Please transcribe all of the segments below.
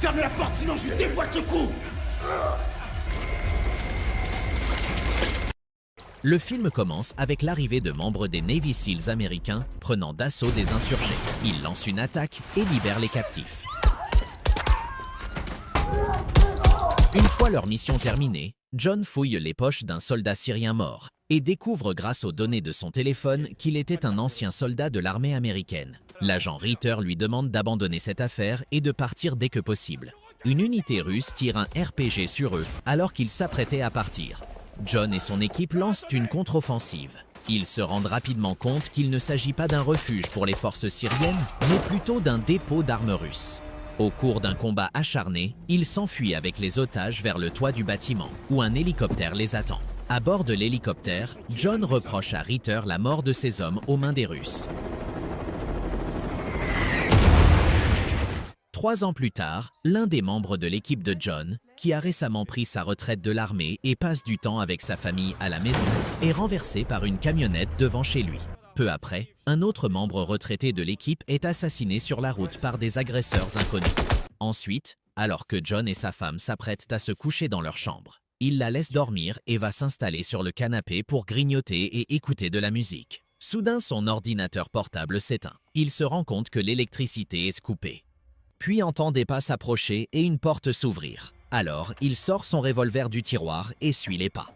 Fermez la porte, sinon je lui déboîte le cou. Le film commence avec l'arrivée de membres des Navy Seals américains prenant d'assaut des insurgés. Ils lancent une attaque et libèrent les captifs. Une fois leur mission terminée, John fouille les poches d'un soldat syrien mort et découvre grâce aux données de son téléphone qu'il était un ancien soldat de l'armée américaine. L'agent Ritter lui demande d'abandonner cette affaire et de partir dès que possible. Une unité russe tire un RPG sur eux alors qu'ils s'apprêtaient à partir. John et son équipe lancent une contre-offensive. Ils se rendent rapidement compte qu'il ne s'agit pas d'un refuge pour les forces syriennes, mais plutôt d'un dépôt d'armes russes. Au cours d'un combat acharné, ils s'enfuient avec les otages vers le toit du bâtiment, où un hélicoptère les attend. À bord de l'hélicoptère, John reproche à Ritter la mort de ses hommes aux mains des Russes. 3 ans plus tard, l'un des membres de l'équipe de John, qui a récemment pris sa retraite de l'armée et passe du temps avec sa famille à la maison, est renversé par une camionnette devant chez lui. Peu après, un autre membre retraité de l'équipe est assassiné sur la route par des agresseurs inconnus. Ensuite, alors que John et sa femme s'apprêtent à se coucher dans leur chambre, il la laisse dormir et va s'installer sur le canapé pour grignoter et écouter de la musique. Soudain, son ordinateur portable s'éteint. Il se rend compte que l'électricité est coupée. Puis entend des pas s'approcher et une porte s'ouvrir. Alors, il sort son revolver du tiroir et suit les pas.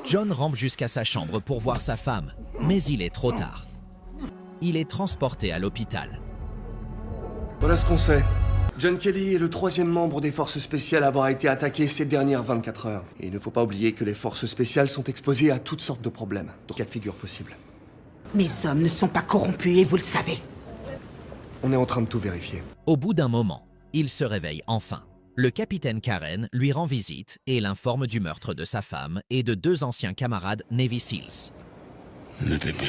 John rampe jusqu'à sa chambre pour voir sa femme, mais il est trop tard. Il est transporté à l'hôpital. Voilà ce qu'on sait. John Kelly est le 3e membre des forces spéciales à avoir été attaqué ces dernières 24 heures. Et il ne faut pas oublier que les forces spéciales sont exposées à toutes sortes de problèmes, dans cas de figure possible. Mes hommes ne sont pas corrompus et vous le savez. On est en train de tout vérifier. Au bout d'un moment, il se réveille enfin. Le capitaine Karen lui rend visite et l'informe du meurtre de sa femme et de 2 anciens camarades Navy Seals. Le bébé.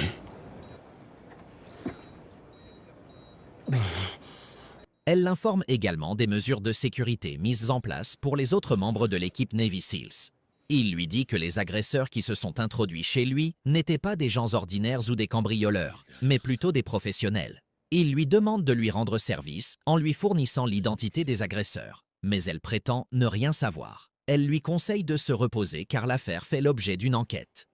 Elle l'informe également des mesures de sécurité mises en place pour les autres membres de l'équipe Navy Seals. Il lui dit que les agresseurs qui se sont introduits chez lui n'étaient pas des gens ordinaires ou des cambrioleurs, mais plutôt des professionnels. Il lui demande de lui rendre service en lui fournissant l'identité des agresseurs. Mais elle prétend ne rien savoir. Elle lui conseille de se reposer car l'affaire fait l'objet d'une enquête.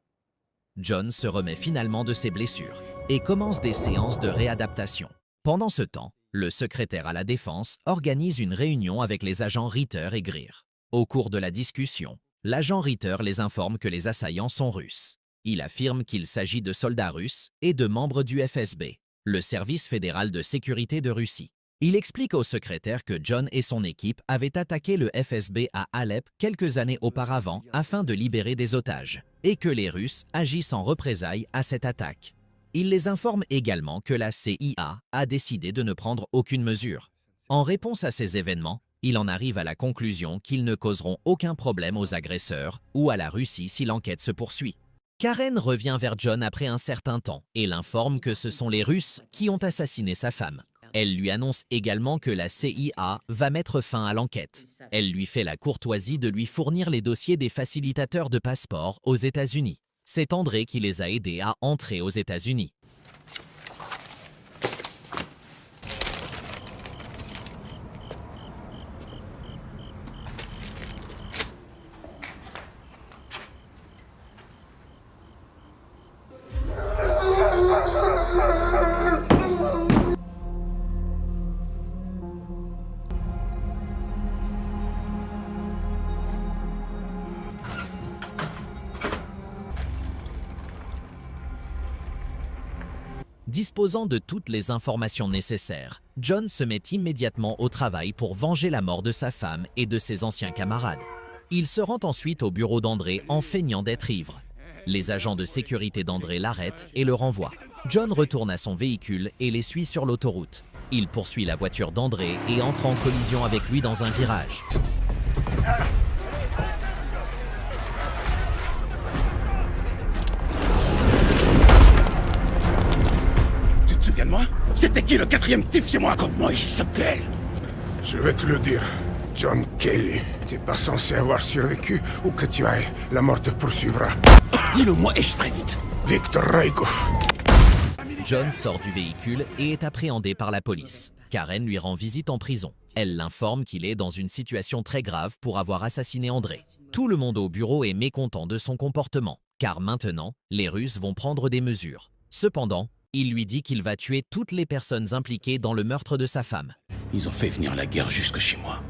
John se remet finalement de ses blessures et commence des séances de réadaptation. Pendant ce temps, le secrétaire à la Défense organise une réunion avec les agents Ritter et Greer. Au cours de la discussion, l'agent Ritter les informe que les assaillants sont russes. Il affirme qu'il s'agit de soldats russes et de membres du FSB, le service fédéral de sécurité de Russie. Il explique au secrétaire que John et son équipe avaient attaqué le FSB à Alep quelques années auparavant afin de libérer des otages, et que les Russes agissent en représailles à cette attaque. Il les informe également que la CIA a décidé de ne prendre aucune mesure. En réponse à ces événements, il en arrive à la conclusion qu'ils ne causeront aucun problème aux agresseurs ou à la Russie si l'enquête se poursuit. Karen revient vers John après un certain temps et l'informe que ce sont les Russes qui ont assassiné sa femme. Elle lui annonce également que la CIA va mettre fin à l'enquête. Elle lui fait la courtoisie de lui fournir les dossiers des facilitateurs de passeports aux États-Unis. C'est André qui les a aidés à entrer aux États-Unis. Disposant de toutes les informations nécessaires, John se met immédiatement au travail pour venger la mort de sa femme et de ses anciens camarades. Il se rend ensuite au bureau d'André en feignant d'être ivre. Les agents de sécurité d'André l'arrêtent et le renvoient. John retourne à son véhicule et les suit sur l'autoroute. Il poursuit la voiture d'André et entre en collision avec lui dans un virage. Tu te souviens de moi? C'était qui le quatrième type chez moi? Comment il s'appelle? Je vais te le dire. John Kelly. T'es pas censé avoir survécu ou que tu ailles. La mort te poursuivra. Dis-le-moi et je ferai vite. Victor Raigo. John sort du véhicule et est appréhendé par la police. Karen lui rend visite en prison. Elle l'informe qu'il est dans une situation très grave pour avoir assassiné André. Tout le monde au bureau est mécontent de son comportement, car maintenant, les Russes vont prendre des mesures. Cependant, il lui dit qu'il va tuer toutes les personnes impliquées dans le meurtre de sa femme. Ils ont fait venir la guerre jusque chez moi.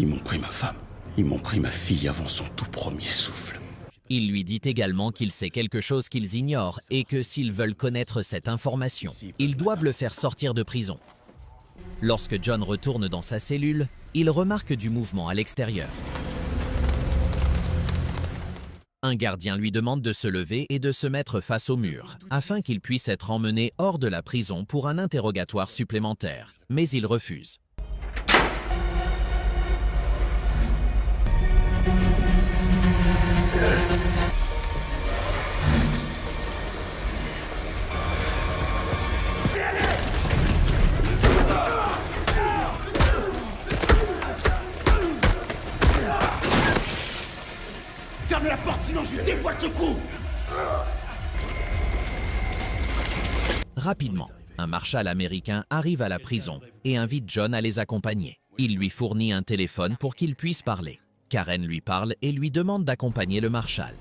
Ils m'ont pris ma femme. Ils m'ont pris ma fille avant son tout premier souffle. Il lui dit également qu'il sait quelque chose qu'ils ignorent et que s'ils veulent connaître cette information, ils doivent le faire sortir de prison. Lorsque John retourne dans sa cellule, il remarque du mouvement à l'extérieur. Un gardien lui demande de se lever et de se mettre face au mur, afin qu'il puisse être emmené hors de la prison pour un interrogatoire supplémentaire, mais il refuse. Ferme la porte, sinon je lui déboîte le cou! Rapidement, un marshal américain arrive à la prison et invite John à les accompagner. Il lui fournit un téléphone pour qu'il puisse parler. Karen lui parle et lui demande d'accompagner le marshal.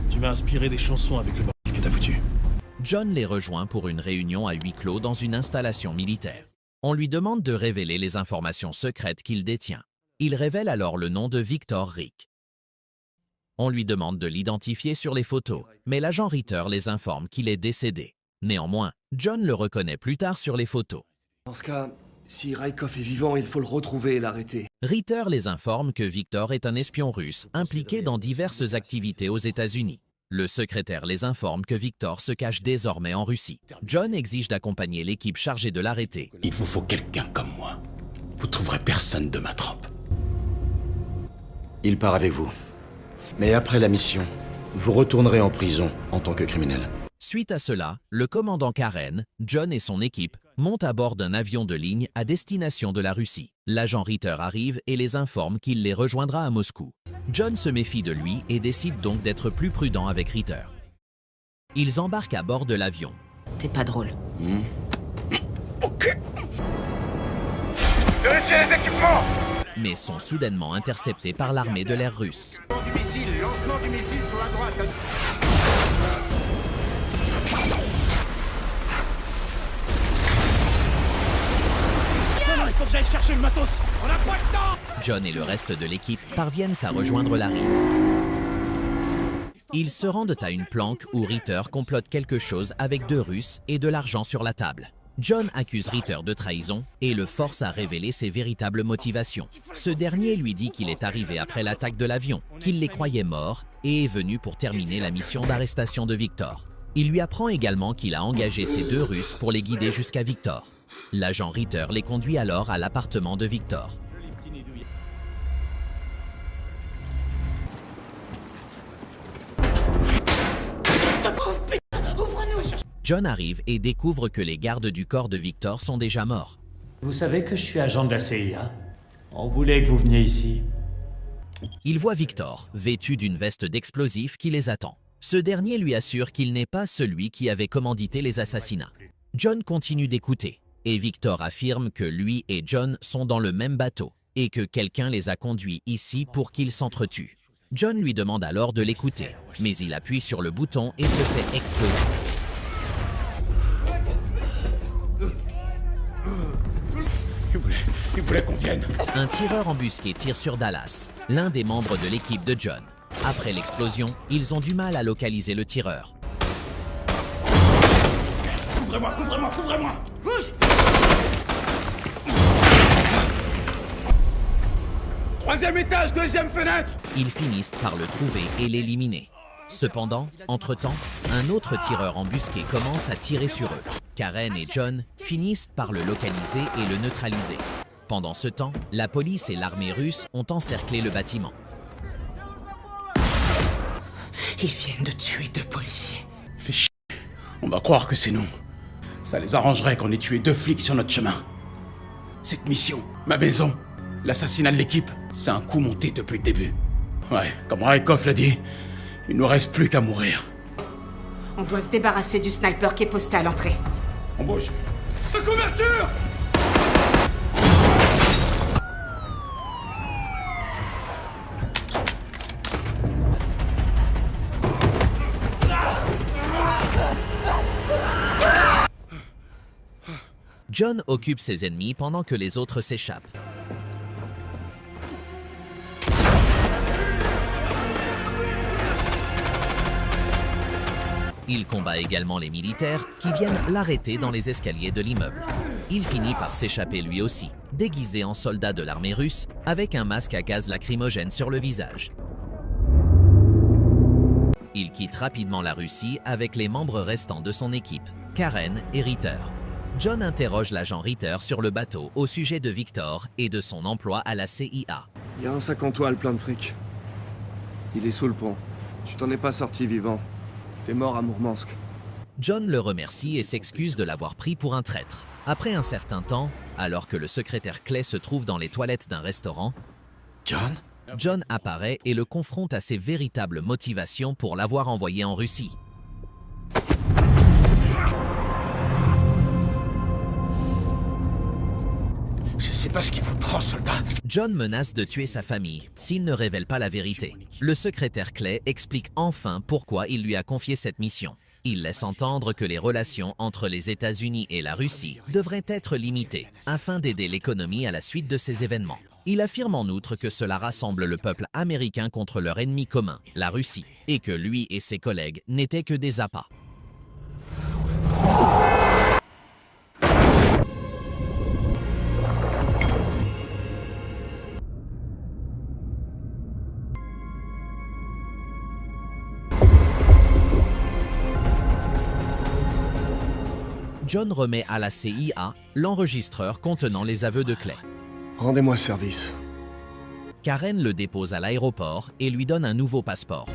Tu m'as inspiré des chansons avec le bordel que t'as foutu. John les rejoint pour une réunion à huis clos dans une installation militaire. On lui demande de révéler les informations secrètes qu'il détient. Il révèle alors le nom de Victor Rick. On lui demande de l'identifier sur les photos, mais l'agent Ritter les informe qu'il est décédé. Néanmoins, John le reconnaît plus tard sur les photos. Dans ce cas, si Raikov est vivant, il faut le retrouver et l'arrêter. Ritter les informe que Victor est un espion russe impliqué dans diverses activités aux États-Unis. Le secrétaire les informe que Victor se cache désormais en Russie. John exige d'accompagner l'équipe chargée de l'arrêter. Il vous faut quelqu'un comme moi. Vous trouverez personne de ma trempe. Il part avec vous. Mais après la mission, vous retournerez en prison en tant que criminel. Suite à cela, le commandant Karen, John et son équipe montent à bord d'un avion de ligne à destination de la Russie. L'agent Ritter arrive et les informe qu'il les rejoindra à Moscou. John se méfie de lui et décide donc d'être plus prudent avec Ritter. Ils embarquent à bord de l'avion. T'es pas drôle. Ok. Vérifiez les équipements! Mais sont soudainement interceptés par l'armée de l'air russe. Du missile, lancement du missile sur la droite. Non, il faut que j'aille chercher le matos. On n'a pas le temps! John et le reste de l'équipe parviennent à rejoindre la rive. Ils se rendent à une planque où Ritter complote quelque chose avec 2 Russes et de l'argent sur la table. John accuse Ritter de trahison et le force à révéler ses véritables motivations. Ce dernier lui dit qu'il est arrivé après l'attaque de l'avion, qu'il les croyait morts et est venu pour terminer la mission d'arrestation de Victor. Il lui apprend également qu'il a engagé ces 2 Russes pour les guider jusqu'à Victor. L'agent Ritter les conduit alors à l'appartement de Victor. John arrive et découvre que les gardes du corps de Victor sont déjà morts. Vous savez que je suis agent de la CIA. On voulait que vous veniez ici. Il voit Victor, vêtu d'une veste d'explosifs, qui les attend. Ce dernier lui assure qu'il n'est pas celui qui avait commandité les assassinats. John continue d'écouter, et Victor affirme que lui et John sont dans le même bateau, et que quelqu'un les a conduits ici pour qu'ils s'entretuent. John lui demande alors de l'écouter, mais il appuie sur le bouton et se fait exploser. Il voulait qu'on vienne. Un tireur embusqué tire sur Dallas, l'un des membres de l'équipe de John. Après l'explosion, ils ont du mal à localiser le tireur. Couvrez-moi, couvrez-moi, couvrez-moi! Bouge! Troisième étage, deuxième fenêtre! Ils finissent par le trouver et l'éliminer. Cependant, entre-temps, un autre tireur embusqué commence à tirer sur eux. Karen et John finissent par le localiser et le neutraliser. Pendant ce temps, la police et l'armée russe ont encerclé le bâtiment. Ils viennent de tuer 2 policiers. Fais chier. On va croire que c'est nous. Ça les arrangerait qu'on ait tué 2 flics sur notre chemin. Cette mission, ma maison, l'assassinat de l'équipe, c'est un coup monté depuis le début. Ouais, comme Raikov l'a dit, il nous reste plus qu'à mourir. On doit se débarrasser du sniper qui est posté à l'entrée. On bouge. De couverture! John occupe ses ennemis pendant que les autres s'échappent. Il combat également les militaires qui viennent l'arrêter dans les escaliers de l'immeuble. Il finit par s'échapper lui aussi, déguisé en soldat de l'armée russe, avec un masque à gaz lacrymogène sur le visage. Il quitte rapidement la Russie avec les membres restants de son équipe, Karen et Ritter. John interroge l'agent Ritter sur le bateau au sujet de Victor et de son emploi à la CIA. Il y a un sac en toile plein de fric. Il est sous le pont. Tu t'en es pas sorti vivant. T'es mort à Mourmansk. John le remercie et s'excuse de l'avoir pris pour un traître. Après un certain temps, alors que le secrétaire Clay se trouve dans les toilettes d'un restaurant, John apparaît et le confronte à ses véritables motivations pour l'avoir envoyé en Russie. Je sais pas ce qui vous prend, soldat. John menace de tuer sa famille s'il ne révèle pas la vérité. Le secrétaire Clay explique enfin pourquoi il lui a confié cette mission. Il laisse entendre que les relations entre les États-Unis et la Russie devraient être limitées afin d'aider l'économie à la suite de ces événements. Il affirme en outre que cela rassemble le peuple américain contre leur ennemi commun, la Russie, et que lui et ses collègues n'étaient que des appâts. John remet à la CIA l'enregistreur contenant les aveux de Clay. Rendez-moi service. Karen le dépose à l'aéroport et lui donne un nouveau passeport.